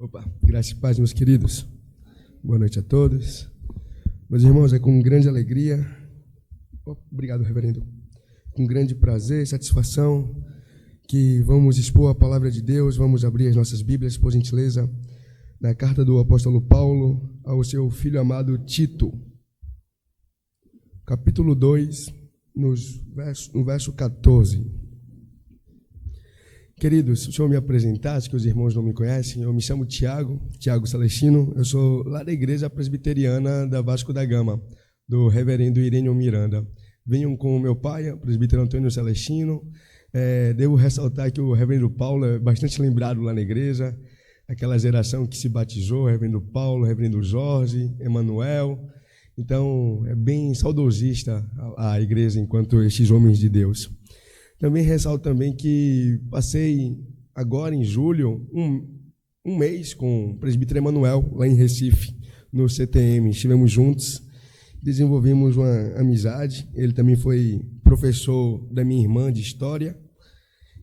Opa, graças e paz, meus queridos. Boa noite a todos. Meus irmãos, é com grande alegria, obrigado, reverendo, com grande prazer e satisfação que vamos expor a palavra de Deus, vamos abrir as nossas Bíblias, por gentileza, na carta do apóstolo Paulo ao seu filho amado Tito, capítulo 2, no verso 14. Queridos, se o senhor me apresentasse, que os irmãos não me conhecem, eu me chamo Tiago Celestino, eu sou lá da Igreja Presbiteriana da Vasco da Gama, do reverendo Irênio Miranda. Venho com o meu pai, o presbítero Antônio Celestino. Devo ressaltar que o reverendo Paulo é bastante lembrado lá na igreja, aquela geração que se batizou, o reverendo Paulo, o reverendo Jorge, Emanuel. Então, é bem saudosista a igreja enquanto estes homens de Deus. Também ressalto também que passei agora em julho um mês com o presbítero Emanuel, lá em Recife, no CTM. Estivemos juntos, desenvolvemos uma amizade. Ele também foi professor da minha irmã de História.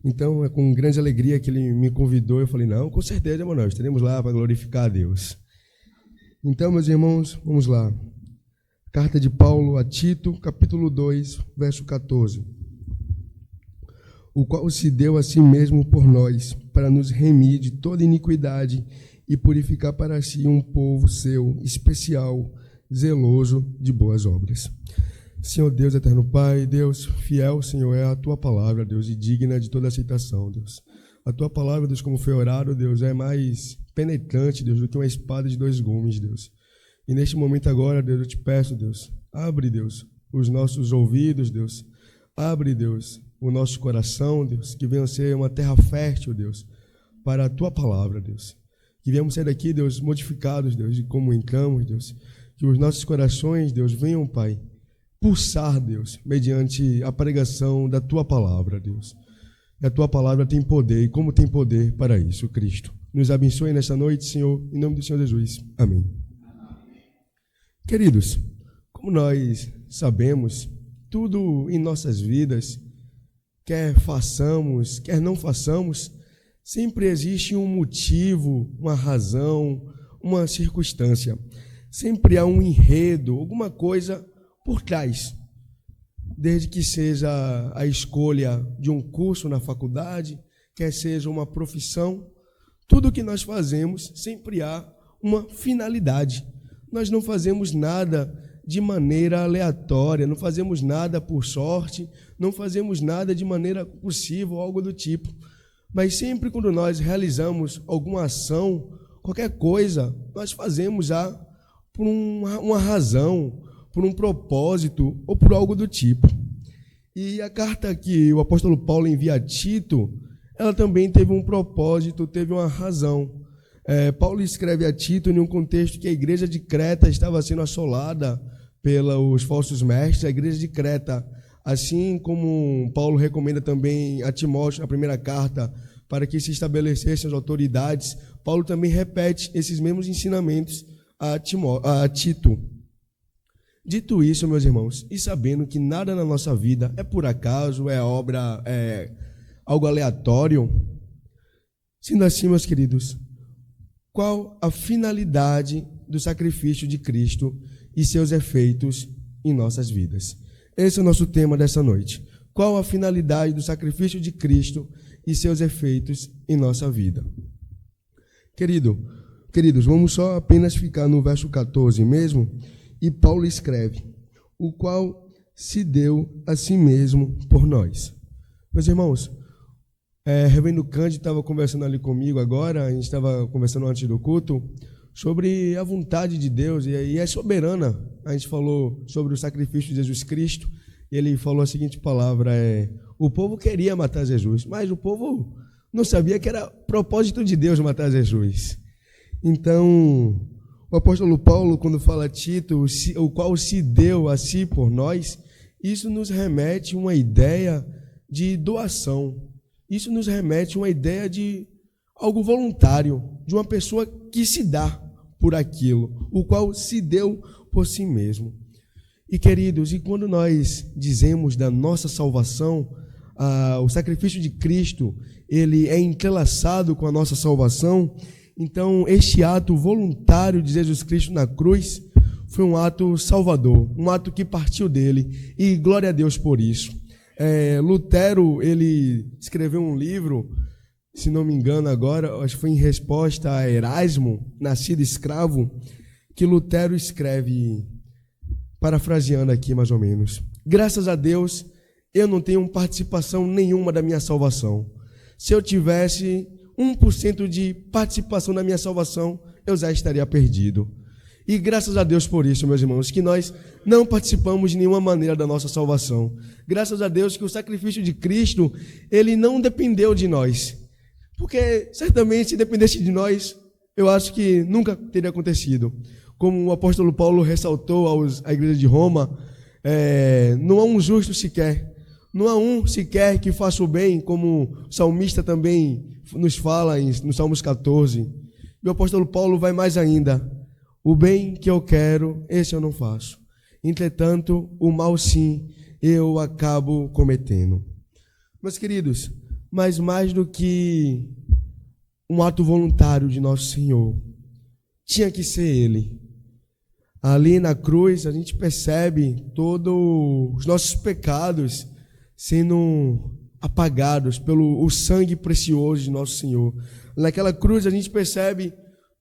Então, é com grande alegria que ele me convidou. Eu falei, não, com certeza, Emanuel, estaremos lá para glorificar a Deus. Então, meus irmãos, vamos lá. Carta de Paulo a Tito, capítulo 2, verso 14. O qual se deu a si mesmo por nós, para nos remir de toda iniquidade e purificar para si um povo seu, especial, zeloso de boas obras. Senhor Deus, eterno Pai, Deus fiel, Senhor, é a Tua palavra, Deus, e digna de toda aceitação, Deus. A Tua palavra, Deus, como foi orado, Deus, é mais penetrante, Deus, do que uma espada de 2 gumes, Deus. E neste momento agora, Deus, eu te peço, Deus, abre, Deus, os nossos ouvidos, Deus, abre, Deus, o nosso coração, Deus, que venha ser uma terra fértil, Deus, para a Tua palavra, Deus. Que venhamos sair daqui, Deus, modificados, Deus, de como entramos, Deus. Que os nossos corações, Deus, venham, Pai, pulsar, Deus, mediante a pregação da Tua palavra, Deus. E a Tua palavra tem poder, e como tem poder para isso, Cristo. Nos abençoe nesta noite, Senhor, em nome do Senhor Jesus. Amém. Queridos, como nós sabemos, tudo em nossas vidas, quer façamos, quer não façamos, sempre existe um motivo, uma razão, uma circunstância. Sempre há um enredo, alguma coisa por trás. Desde que seja a escolha de um curso na faculdade, quer seja uma profissão, tudo que nós fazemos sempre há uma finalidade. Nós não fazemos nada de maneira aleatória, não fazemos nada por sorte, não fazemos nada de maneira possível, algo do tipo. Mas sempre quando nós realizamos alguma ação, qualquer coisa, nós fazemos por uma razão, por um propósito ou por algo do tipo. E a carta que o apóstolo Paulo envia a Tito, ela também teve um propósito, teve uma razão. Paulo escreve a Tito em um contexto que a igreja de Creta estava sendo assolada pelos falsos mestres, a igreja de Creta, assim como Paulo recomenda também a Timóteo, na primeira carta, para que se estabelecessem as autoridades, Paulo também repete esses mesmos ensinamentos a Tito. Dito isso, meus irmãos, e sabendo que nada na nossa vida é por acaso, é obra, é algo aleatório, sendo assim, meus queridos, qual a finalidade do sacrifício de Cristo e seus efeitos em nossas vidas? Esse é o nosso tema dessa noite. Qual a finalidade do sacrifício de Cristo e seus efeitos em nossa vida? Queridos, vamos só apenas ficar no verso 14 mesmo, e Paulo escreve, o qual se deu a si mesmo por nós. Meus irmãos, reverendo Cândido estava conversando ali comigo agora, a gente estava conversando antes do culto, sobre a vontade de Deus, e é soberana. A gente falou sobre o sacrifício de Jesus Cristo, e ele falou a seguinte palavra, o povo queria matar Jesus, mas o povo não sabia que era propósito de Deus matar Jesus. Então, o apóstolo Paulo, quando fala a Tito, o qual se deu a si por nós, isso nos remete a uma ideia de doação. Isso nos remete a uma ideia de algo voluntário, de uma pessoa que se dá por aquilo, o qual se deu por si mesmo. E, queridos, e quando nós dizemos da nossa salvação, o sacrifício de Cristo, ele é entrelaçado com a nossa salvação, Então, este ato voluntário de Jesus Cristo na cruz foi um ato salvador, um ato que partiu dele, e glória a Deus por isso. Lutero, ele escreveu um livro, se não me engano agora, acho que foi em resposta a Erasmo, nascido escravo, que Lutero escreve, parafraseando aqui mais ou menos: graças a Deus, eu não tenho participação nenhuma da minha salvação. Se eu tivesse 1% de participação na minha salvação, eu já estaria perdido. E graças a Deus por isso, meus irmãos, que nós não participamos de nenhuma maneira da nossa salvação. Graças a Deus que o sacrifício de Cristo, ele não dependeu de nós. Porque certamente se dependesse de nós, eu acho que nunca teria acontecido. Como o apóstolo Paulo ressaltou à igreja de Roma, não há um justo sequer. Não há um sequer que faça o bem, como o salmista também nos fala no Salmos 14. E o apóstolo Paulo vai mais ainda: o bem que eu quero, esse eu não faço. Entretanto, o mal sim, eu acabo cometendo. Meus queridos, mas mais do que um ato voluntário de nosso Senhor, tinha que ser Ele. Ali na cruz, a gente percebe todos os nossos pecados sendo apagados pelo sangue precioso de nosso Senhor. Naquela cruz a gente percebe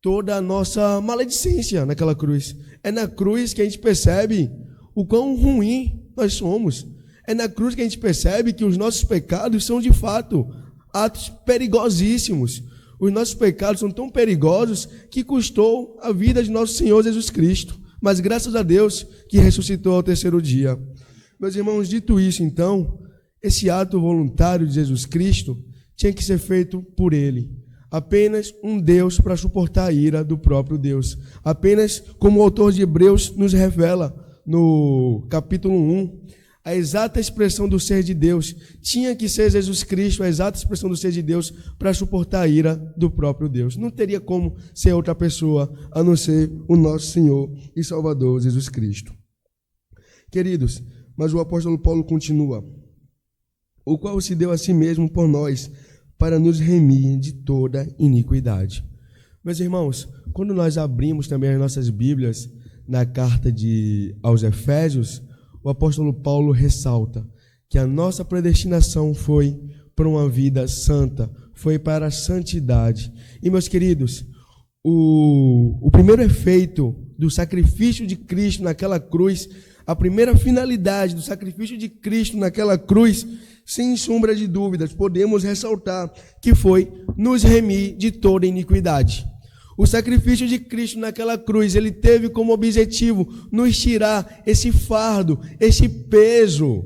toda a nossa maledicência naquela cruz. É na cruz que a gente percebe o quão ruim nós somos. É na cruz que a gente percebe que os nossos pecados são de fato atos perigosíssimos. Os nossos pecados são tão perigosos que custou a vida de nosso Senhor Jesus Cristo. Mas graças a Deus que ressuscitou ao terceiro dia. Meus irmãos, dito isso então, esse ato voluntário de Jesus Cristo tinha que ser feito por Ele. Apenas um Deus para suportar a ira do próprio Deus. Apenas como o autor de Hebreus nos revela no capítulo 1, a exata expressão do ser de Deus tinha que ser Jesus Cristo, a exata expressão do ser de Deus para suportar a ira do próprio Deus. Não teria como ser outra pessoa a não ser o nosso Senhor e Salvador Jesus Cristo. Queridos, mas o apóstolo Paulo continua: o qual se deu a si mesmo por nós, para nos remir de toda iniquidade. Meus irmãos, quando nós abrimos também as nossas Bíblias na carta aos Efésios, o apóstolo Paulo ressalta que a nossa predestinação foi para uma vida santa, foi para a santidade. E, meus queridos, o primeiro efeito do sacrifício de Cristo naquela cruz, a primeira finalidade do sacrifício de Cristo naquela cruz, sem sombra de dúvidas, podemos ressaltar que foi nos remir de toda iniquidade. O sacrifício de Cristo naquela cruz, ele teve como objetivo nos tirar esse fardo, esse peso,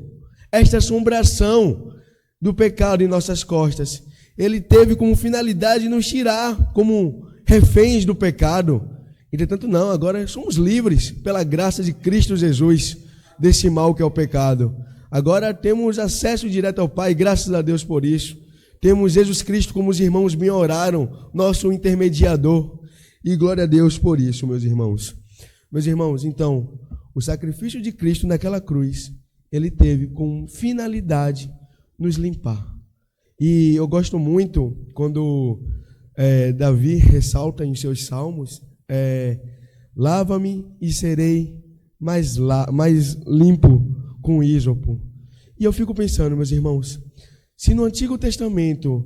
esta assombração do pecado em nossas costas. Ele teve como finalidade nos tirar como reféns do pecado. Entretanto, não, agora somos livres pela graça de Cristo Jesus desse mal que é o pecado. Agora temos acesso direto ao Pai, graças a Deus por isso. Temos Jesus Cristo, como os irmãos me oraram, nosso intermediador. E glória a Deus por isso, meus irmãos. Meus irmãos, então, o sacrifício de Cristo naquela cruz, ele teve como finalidade nos limpar. E eu gosto muito quando Davi ressalta em seus salmos, lava-me e serei mais limpo com ísopo. E eu fico pensando, meus irmãos, se no Antigo Testamento,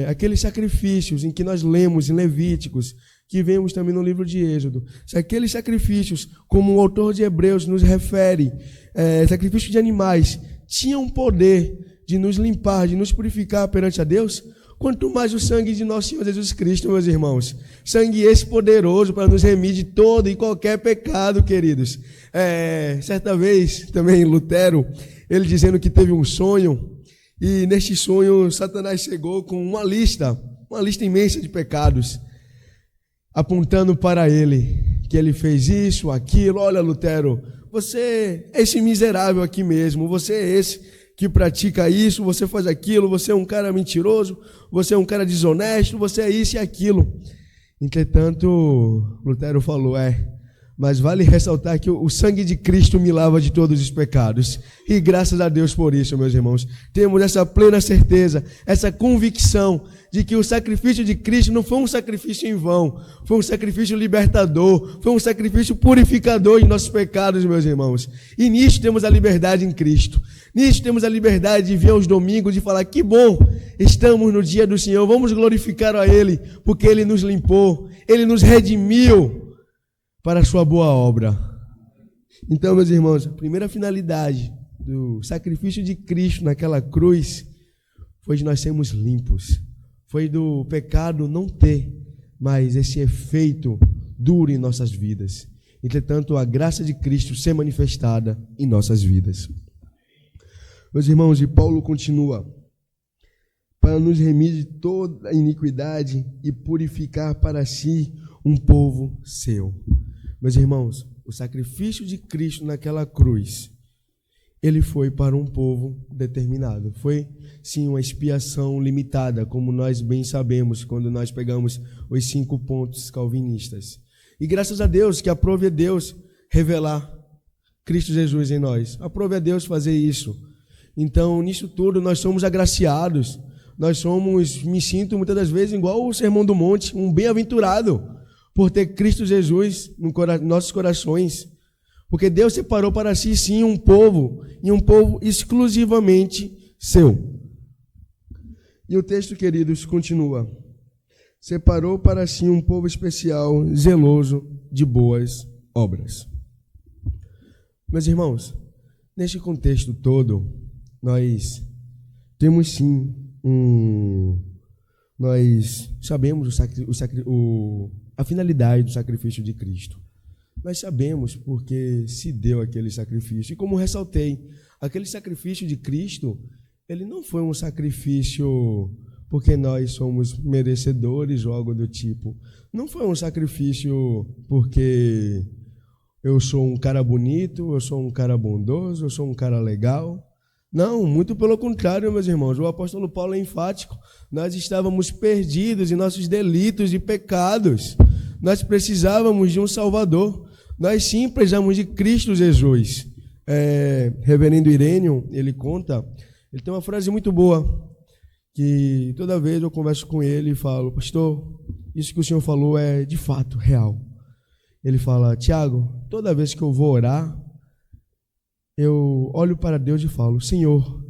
aqueles sacrifícios em que nós lemos em Levíticos, que vemos também no livro de Êxodo, se aqueles sacrifícios, como o autor de Hebreus nos refere, sacrifícios de animais, tinham poder de nos limpar, de nos purificar perante a Deus, quanto mais o sangue de nosso Senhor Jesus Cristo, meus irmãos. Sangue esse poderoso para nos remir de todo e qualquer pecado, queridos. Certa vez, também Lutero, ele dizendo que teve um sonho, e neste sonho Satanás chegou com uma lista imensa de pecados, apontando para ele, que ele fez isso, aquilo. Olha, Lutero, você é esse miserável aqui mesmo, você é esse que pratica isso, você faz aquilo, você é um cara mentiroso, você é um cara desonesto, você é isso e aquilo. Entretanto, Lutero falou, Mas vale ressaltar que o sangue de Cristo me lava de todos os pecados. E graças a Deus por isso, meus irmãos. Temos essa plena certeza, essa convicção de que o sacrifício de Cristo não foi um sacrifício em vão. Foi um sacrifício libertador. Foi um sacrifício purificador de nossos pecados, meus irmãos. E nisso temos a liberdade em Cristo. Nisso temos a liberdade de vir aos domingos e falar: que bom, estamos no dia do Senhor. Vamos glorificar a Ele, porque Ele nos limpou. Ele nos redimiu para a sua boa obra. Então, meus irmãos, a primeira finalidade do sacrifício de Cristo naquela cruz foi de nós sermos limpos. Foi do pecado não ter mais esse efeito duro em nossas vidas. Entretanto, a graça de Cristo ser manifestada em nossas vidas. Meus irmãos, e Paulo continua: para nos remir de toda a iniquidade e purificar para si um povo seu. Meus irmãos, o sacrifício de Cristo naquela cruz, ele foi para um povo determinado. Foi, sim, uma expiação limitada, como nós bem sabemos, quando nós pegamos os 5 pontos calvinistas. E graças a Deus, que aprove a Deus revelar Cristo Jesus em nós. Aprove a Deus fazer isso. Então, nisso tudo, nós somos agraciados. Me sinto muitas das vezes igual o Sermão do Monte, um bem-aventurado, por ter Cristo Jesus nos nossos corações. Porque Deus separou para si, sim, um povo, e um povo exclusivamente seu. E o texto, queridos, continua: separou para si um povo especial, zeloso de boas obras. Meus irmãos, neste contexto todo, nós temos sim nós sabemos a finalidade do sacrifício de Cristo. Nós sabemos porque se deu aquele sacrifício. E como ressaltei, aquele sacrifício de Cristo, ele não foi um sacrifício porque nós somos merecedores ou algo do tipo. Não foi um sacrifício porque eu sou um cara bonito, eu sou um cara bondoso, eu sou um cara legal. Não, muito pelo contrário, meus irmãos. O apóstolo Paulo é enfático. Nós estávamos perdidos em nossos delitos e pecados. Nós precisávamos de um Salvador. Nós sim precisamos de Cristo Jesus. Reverendo Irênio, ele tem uma frase muito boa, que toda vez eu converso com ele e falo: pastor, isso que o senhor falou é de fato real. Ele fala: Tiago, toda vez que eu vou orar, eu olho para Deus e falo: Senhor,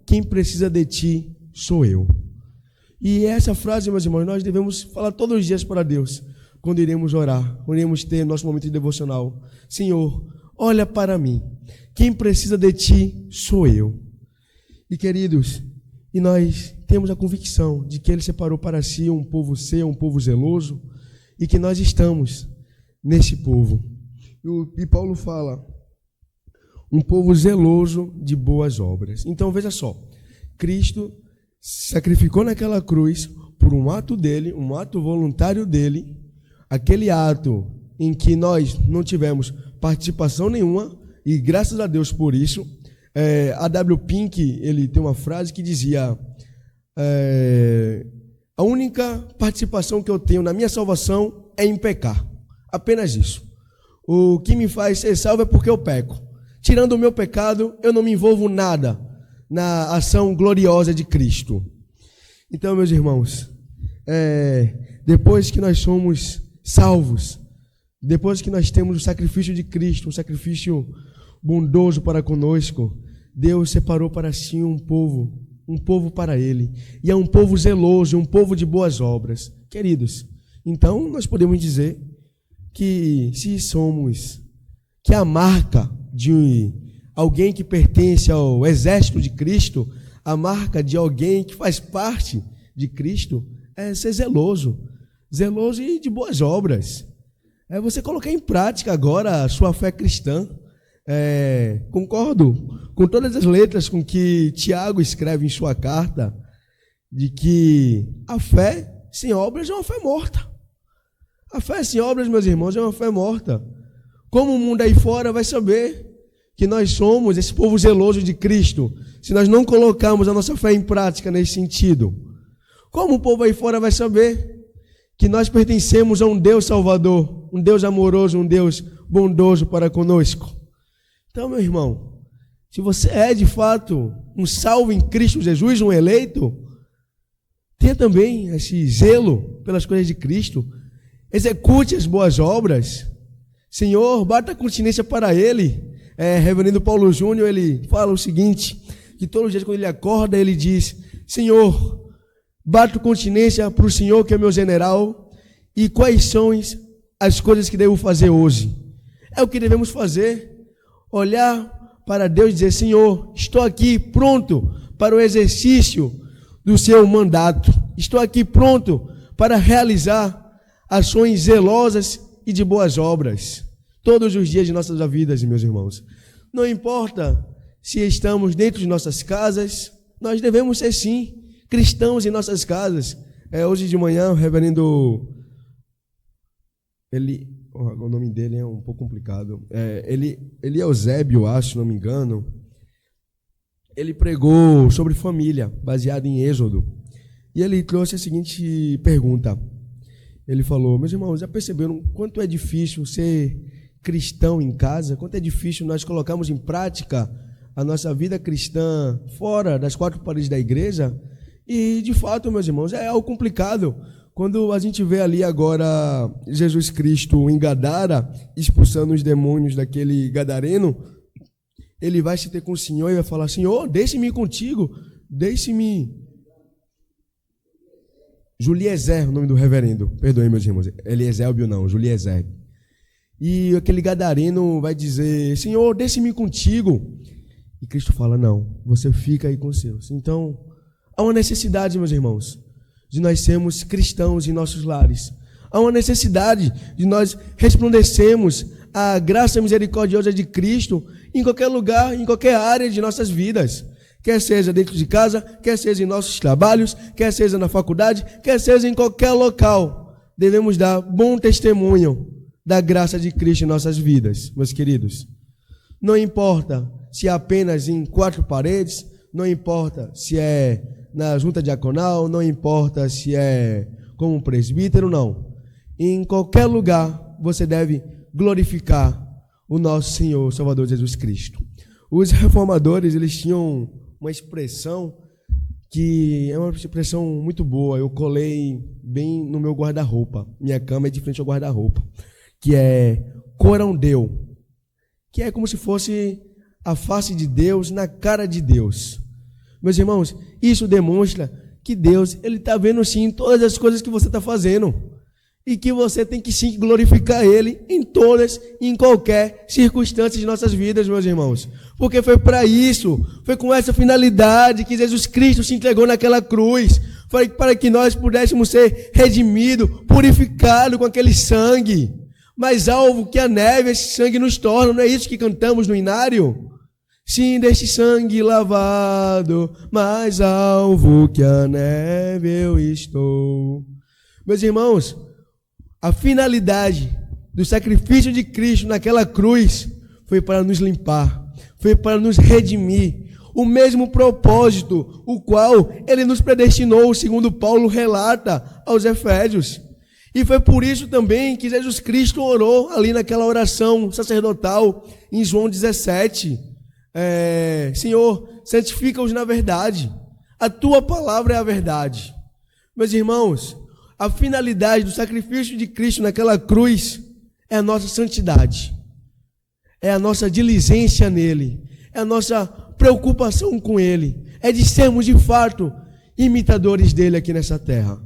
quem precisa de ti sou eu. E essa frase, meus irmãos, nós devemos falar todos os dias para Deus, quando iremos orar, quando iremos ter nosso momento de devocional. Senhor, olha para mim, quem precisa de ti sou eu. E queridos, e nós temos a convicção de que Ele separou para si um povo seu, um povo zeloso, e que nós estamos nesse povo. E Paulo fala: um povo zeloso de boas obras. Então veja só, Cristo sacrificou naquela cruz por um ato dele, um ato voluntário dele, aquele ato em que nós não tivemos participação nenhuma, e graças a Deus por isso. A W. Pink, ele tem uma frase que dizia: a única participação que eu tenho na minha salvação é em pecar, apenas isso. O que me faz ser salvo é porque eu peco. Tirando o meu pecado, eu não me envolvo nada na ação gloriosa de Cristo. Então, meus irmãos, depois que nós somos salvos, depois que nós temos o sacrifício de Cristo, um sacrifício bondoso para conosco, Deus separou para si um povo para Ele. E é um povo zeloso, um povo de boas obras. Queridos, então nós podemos dizer que que a marca de alguém que pertence ao exército de Cristo, a marca de alguém que faz parte de Cristo, é ser zeloso e de boas obras. É você colocar em prática agora a sua fé cristã. Concordo com todas as letras com que Tiago escreve em sua carta, de que a fé sem obras é uma fé morta. A fé sem obras, meus irmãos, é uma fé morta. Como o mundo aí fora vai saber que nós somos esse povo zeloso de Cristo, se nós não colocarmos a nossa fé em prática nesse sentido? Como o povo aí fora vai saber que nós pertencemos a um Deus Salvador, um Deus amoroso, um Deus bondoso para conosco. Então, meu irmão, se você é de fato um salvo em Cristo Jesus, um eleito, tenha também esse zelo pelas coisas de Cristo. Execute as boas obras. Senhor, bata continência para Ele. Reverendo Paulo Júnior, ele fala o seguinte, que todos os dias quando ele acorda, ele diz: Senhor, bato continência para o Senhor que é meu general, e quais são as coisas que devo fazer hoje? É o que devemos fazer, olhar para Deus e dizer: Senhor, estou aqui pronto para o exercício do seu mandato, estou aqui pronto para realizar ações zelosas e de boas obras, todos os dias de nossas vidas, meus irmãos. Não importa se estamos dentro de nossas casas, nós devemos ser sim cristãos em nossas casas. Hoje de manhã o reverendo, o nome dele é um pouco complicado, ele é Eusébio, acho, se não me engano. Ele pregou sobre família, baseado em Êxodo, e ele trouxe a seguinte pergunta. Ele falou: meus irmãos, já perceberam quanto é difícil ser cristão em casa? Quanto é difícil nós colocarmos em prática a nossa vida cristã fora das quatro paredes da igreja? E, de fato, meus irmãos, é algo complicado. Quando a gente vê ali agora Jesus Cristo em Gadara, expulsando os demônios daquele gadareno, ele vai se ter com o Senhor e vai falar: Senhor, deixe-me ir contigo, deixe-me... Juliezer, o nome do reverendo, perdoem meus irmãos, Eliesébio não, Juliezer. E aquele gadareno vai dizer: Senhor, deixe-me ir contigo. E Cristo fala: não, você fica aí com os seus. Então, há uma necessidade, meus irmãos, de nós sermos cristãos em nossos lares. Há uma necessidade de nós resplandecermos a graça misericordiosa de Cristo em qualquer lugar, em qualquer área de nossas vidas. Quer seja dentro de casa, quer seja em nossos trabalhos, quer seja na faculdade, quer seja em qualquer local. Devemos dar bom testemunho da graça de Cristo em nossas vidas, meus queridos. Não importa se é apenas em quatro paredes, não importa se é na junta diaconal, não importa se é como presbítero, não. Em qualquer lugar você deve glorificar o nosso Senhor Salvador Jesus Cristo. Os reformadores, eles tinham uma expressão que é uma expressão muito boa. Eu colei bem no meu guarda-roupa. Minha cama é de frente ao guarda-roupa. Que é corão-deu. Que é como se fosse a face de Deus na cara de Deus. Meus irmãos, isso demonstra que Deus, Ele está vendo sim todas as coisas que você está fazendo. E que você tem que sim glorificar Ele em todas e em qualquer circunstância de nossas vidas, meus irmãos. Porque foi para isso, foi com essa finalidade que Jesus Cristo se entregou naquela cruz. Foi para que nós pudéssemos ser redimidos, purificados com aquele sangue. Mais alvo que a neve, esse sangue nos torna, não é isso que cantamos no inário? Sim, deste sangue lavado, mais alvo que a neve eu estou. Meus irmãos, a finalidade do sacrifício de Cristo naquela cruz foi para nos limpar, foi para nos redimir. O mesmo propósito, o qual Ele nos predestinou, segundo Paulo relata aos Efésios. E foi por isso também que Jesus Cristo orou ali naquela oração sacerdotal em João 17. Senhor, santifica-os na verdade. A Tua palavra é a verdade. Meus irmãos, a finalidade do sacrifício de Cristo naquela cruz é a nossa santidade, é a nossa diligência nele, é a nossa preocupação com ele, é de sermos de fato imitadores dele aqui nessa terra.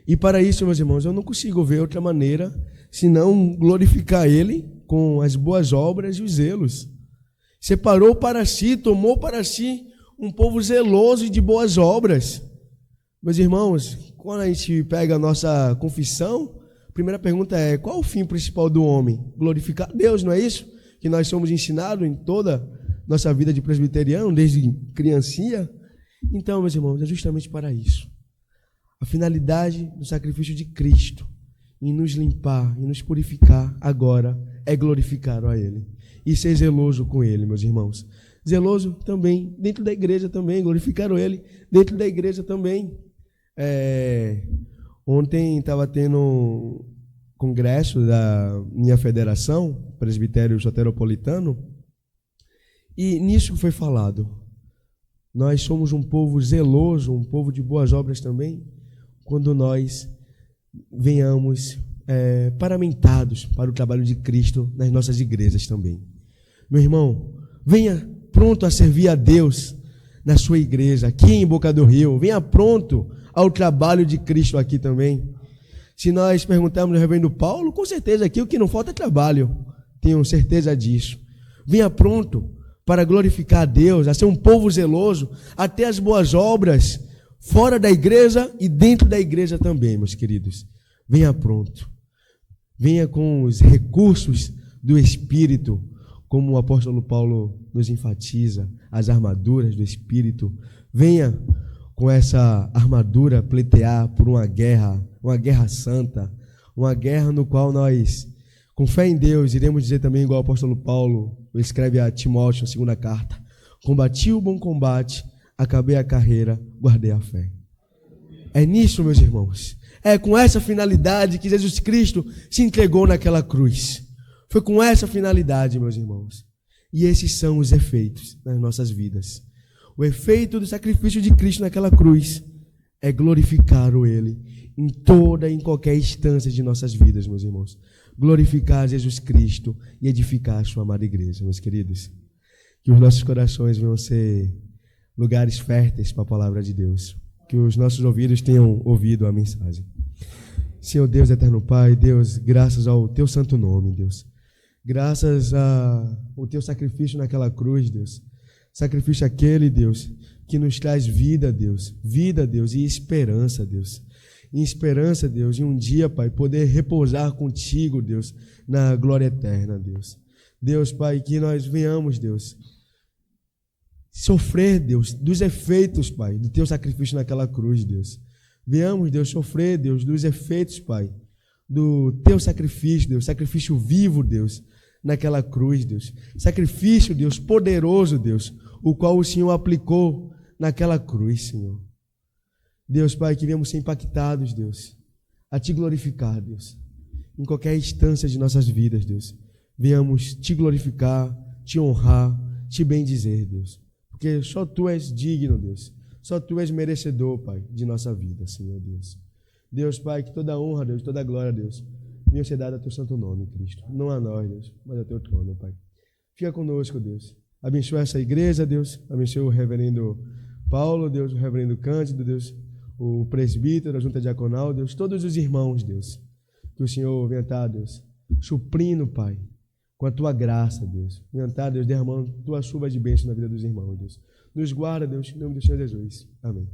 E para isso, meus irmãos, eu não consigo ver outra maneira senão glorificar ele com as boas obras e os zelos. Separou para si, tomou para si um povo zeloso e de boas obras. Meus irmãos, quando a gente pega a nossa confissão, a primeira pergunta é: qual o fim principal do homem? Glorificar Deus, não é isso? Que nós somos ensinados em toda a nossa vida de presbiteriano, desde criancinha. Então, meus irmãos, é justamente para isso. A finalidade do sacrifício de Cristo em nos limpar, em nos purificar agora, é glorificar a Ele. E ser zeloso com Ele, meus irmãos. Zeloso também, dentro da igreja também, glorificar Ele dentro da igreja também. Ontem estava tendo congresso da minha federação, Presbitério Soteropolitano, e nisso foi falado. Nós somos um povo zeloso, um povo de boas obras também, quando nós venhamos paramentados para o trabalho de Cristo nas nossas igrejas também. Meu irmão, venha pronto a servir a Deus na sua igreja, aqui em Boca do Rio. Venha pronto ao trabalho de Cristo aqui também. Se nós perguntarmos ao reverendo Paulo, com certeza aqui o que não falta é trabalho. Tenho certeza disso. Venha pronto para glorificar a Deus, a ser um povo zeloso, até as boas obras, fora da igreja e dentro da igreja também, meus queridos. Venha pronto. Venha com os recursos do Espírito, como o apóstolo Paulo nos enfatiza, as armaduras do Espírito. Venha com essa armadura pleitear por uma guerra santa, uma guerra no qual nós, com fé em Deus, iremos dizer também, igual o apóstolo Paulo escreve a Timóteo, na segunda carta: combati o bom combate, acabei a carreira, guardei a fé. É nisso, meus irmãos, é com essa finalidade que Jesus Cristo se entregou naquela cruz. Foi com essa finalidade, meus irmãos. E esses são os efeitos nas nossas vidas. O efeito do sacrifício de Cristo naquela cruz é glorificar o Ele em toda e em qualquer instância de nossas vidas, meus irmãos. Glorificar Jesus Cristo e edificar a sua amada igreja, meus queridos. Que os nossos corações venham ser lugares férteis para a palavra de Deus. Que os nossos ouvidos tenham ouvido a mensagem. Senhor Deus, eterno Pai, Deus, graças ao Teu santo nome, Deus. Graças ao Teu sacrifício naquela cruz, Deus. Sacrifício aquele, Deus, que nos traz vida, Deus. Vida, Deus, e esperança, Deus. E esperança, Deus, em um dia, Pai, poder repousar contigo, Deus, na glória eterna, Deus. Deus, Pai, que nós venhamos, Deus, sofrer, Deus, dos efeitos, Pai, do Teu sacrifício naquela cruz, Deus. Venhamos, Deus, sofrer, Deus, dos efeitos, Pai, do Teu sacrifício, Deus, sacrifício vivo, Deus, naquela cruz, Deus. Sacrifício, Deus, poderoso, Deus, o qual o Senhor aplicou naquela cruz, Senhor. Deus, Pai, que venhamos ser impactados, Deus, a Te glorificar, Deus, em qualquer instância de nossas vidas, Deus. Venhamos Te glorificar, Te honrar, Te bendizer, Deus, porque só Tu és digno, Deus, só Tu és merecedor, Pai, de nossa vida, Senhor Deus. Deus, Pai, que toda honra, Deus, toda glória, Deus, venha ser dada a Teu santo nome, Cristo, não a nós, Deus, mas a Teu trono, Pai. Fica conosco, Deus, abençoa essa igreja, Deus, abençoa o reverendo Paulo, Deus, o reverendo Cândido, Deus, o presbítero da junta diaconal, Deus, todos os irmãos, Deus, que o Senhor venha estar, Deus, suprindo, Pai, com a Tua graça, Deus, venha estar, Deus, derramando Tua chuva de bênção na vida dos irmãos, Deus. Nos guarda, Deus, em nome do Senhor Jesus. Amém.